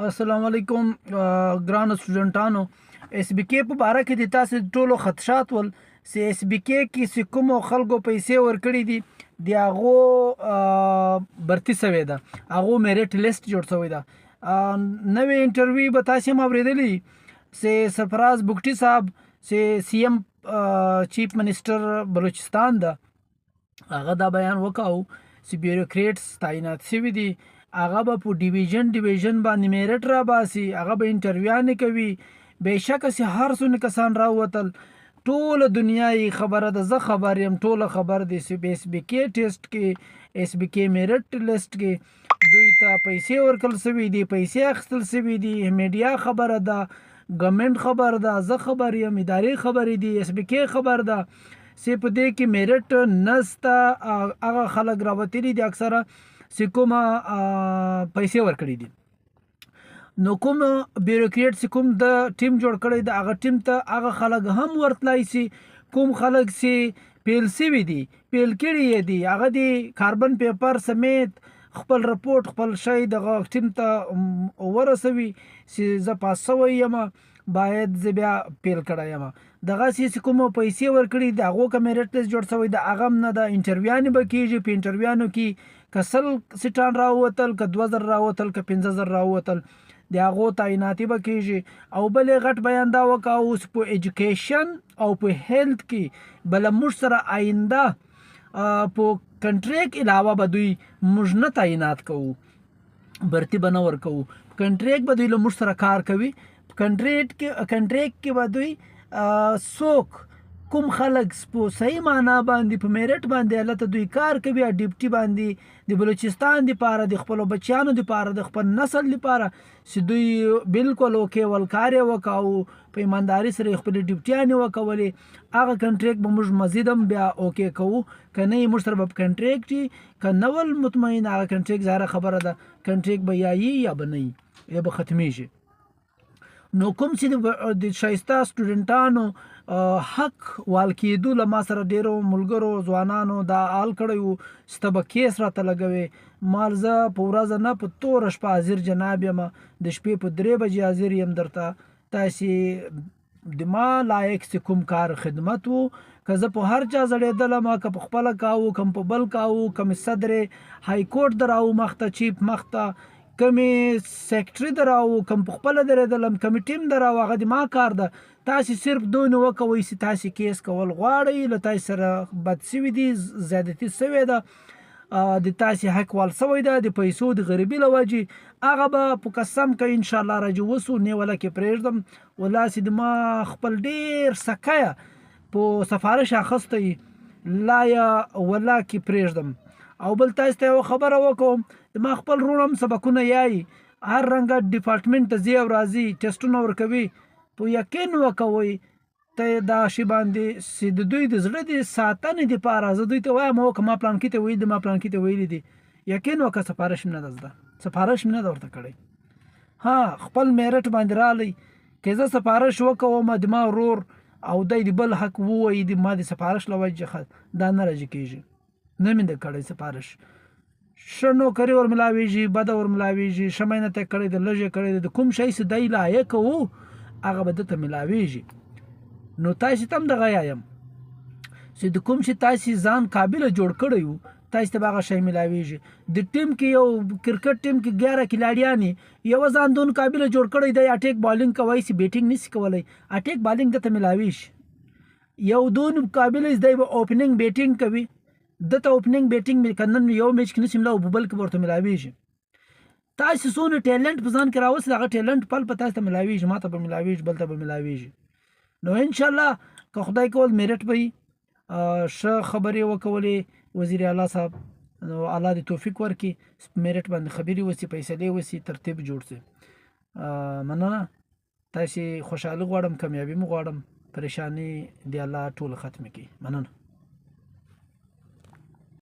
السلام علیکم ګران سټوډنټانو. اس بي کې په باره کې د تاسو ټولو خدشات ول سی اس بي کې چې کوم خلکو پیسې ورکړي دي د هغو برتی سوی ده، هغو میریټ لیست جوړ سوی ده. نوې انټرویو به تاسو هم اوریدلی سی سرفراز بگټي صاحب سی ایم چیف منسٹر بلوچستان ده، هغه دا بیان وکاو چې بیوروکریټس تعینات شوي دي، هغه به په ډیویژن باندې میرټ را باسي، هغه به انټرویوانې کوي. بېشکه چې هر څونه کسان راووتل، ټوله دنیا یې خبره ده، زه خبر یم، ټوله خبر دی چې اس بي کې ټیسټ کې، اس بي کې میرټ لیست کې دوی ته پیسې ورکړل سوي دي، پیسې اخیستل سوي دي. میډیا خبره ده، ګورنمنټ خبر ده، زه خبر یم، ادارې خبرې دي، اس بي کې خبر ده چې په دې کې میرټ نسته. هغه خلک راوتلي دي اکثره چې کومه پیسې ورکړي دي. نو کوم بیوروکریټ چې کوم د ټیم جوړ کړی د هغه ټیم ته هغه خلک هم ورتلای شي. کوم خلک چې پیل سوي دي، پیل کړي یې دي، هغه د کاربن پیپر سمیت خپل رپورټ خپل شی دغه ټیم ته ورسوي چې زه پاس سوی یم، باید زه بیا پیل کړی یم. دغسې چې کومه پیسې ورکړي د هغو که میرټ لیست جوړ سوی د هغه هم نه ده. انټرویوانې به کېږي، په انټرویوانو کې که 100 سیټان راووتل، که 2000 راووتل، که 15000 راووتل، د هغو تعیناتي به کېږي. او بل یې غټ بیان دا وکړه اوس په ایجوکیشن او په هیلث کې به له موږ سره آینده په کنټریک علاوه به دوی موږ نه تعینات کوو، برتي به نه ورکوو. په کنټریک به دوی له موږ سره کار کوي. په کنټریک کې به دوی څوک کوم خلک په صحیح معنا باندې په میرټ باندې هلته دوی کار کوي، ډیپټي باندې د بلوچستان دپاره، د خپلو بچیانو دپاره، د خپل نسل دپاره چې دوی بالکل اوکې ولکار یې وکړو، په ایمانداري سره یې خپلې ډیوټیانې وکولې. هغه کنټریک به موږ مزید هم بیا اوکې کوو، که نه یې موږ سره به په کنټریک چې که نه ول مطمئن هغه کنټریک ظاهره خبره ده، کنټریک به یا یي یا به نه یي، یا به ختمیږي. نو کوم چې د ښایسته سټوډنټانو حق وال کېدو له ما سره ډېرو ملګرو ځوانانو دا حال کړی و چې ته به کیس راته لګوې. مال زه په ورځ نه په توره شپه حاضر جناب یم، د شپې په 3 بجې حاضر یم درته. تاسې د ما لایق چې کوم کار خدمت و، که زه په هر چا زړېدلم، که په خپله کاوه، که په بل کاوه، که مې صدر های کورټ د راو مخته، چیف مخته، که مې سیکټري د راو، که په خپله درېدلم، که مې ټیم د راو، هغه د ما کار ده. تاسې صرف دونه وکوئ چې تاسې کیس کول غواړئ، له تاسې سره بد سوي دي، زیادتي سوې ده، د تاسې حق وال سوی ده د پیسو د غریبي له وجې، هغه به په قسم که انشاءالله راجع وسو نیوله کې پرېږدم. والله چې د ما خپل ډېر سکیه په سفارش اخیستی، لا یې والله کې پرېږدم. او بل تاسو ته یوه خبره وکړم، د ما خپل ورور هم سبقونه یایي، هر رنګه ډپارټمنټ ته ځي او راځي، ټسټونه ورکوي. په یقین وکوئ ته دا شي باندې چې د دوی د زړه د ساتنې دپاره زه دوی ته وایم که ما پلانکي ته ویلي دي، ما پلانکي ته ویلي دي، یقین وکړه سفارش مې نه ده زده، سفارش مې نه ده ورته کړی. ها خپل میرټ باندې رالی، که زه سفارش وکوم د ما ورور او دی د بل حق ووایي د ما د سفارش له وجې دا نه راجع کېږي، نه مې ده کړی سفارش. ښه نوکري ورملاویږي، بده ورملاویږي، ښه محنت یې کړی ده، لږ یې کړی ده، د کوم شی چې دی لایق و هغه به دته ملاویږي. نو تاسې ته هم دغه وایم چې د کوم شي تاسې ځان قابله جوړ کړی و، تاسې ته به هغه شی ملاویږي. د ټیم کې یو کرکټ ټیم کې 11 کلاړیان یوه ځان دون قابله جوړ کړی دی، اټیک بالینګ کوی چې بیټینګ نشي کولی، اټیک بالینګ دته ملاویږي. یو دون قابله دی به اوپننګ بیټینګ کوي، دته اوپننګ بیټینګ که نن یو میچ کې نشي ملاو، په بل کې به ورته ملاویږي. تاسې څونه ټیلنټ په ځان کې راوستل، هغه ټیلنټ پل په تاسې ته ملاویږي، ما ته به ملاویږي، بل ته به ملاویږي. نو انشاءالله که خدای کول میرټ به وي. ښه خبرې وکولې وزیر اعلی صاحب، نو الله دې توفیق ورکړي، میرټ باندې خبرې وسي، فیصلې وسي، ترتیب جوړ سي. مننه. تاسې خوشحالي غواړم، کامیابي مو غواړم، پریشاني دې الله ټوله ختمه کړي. مننه.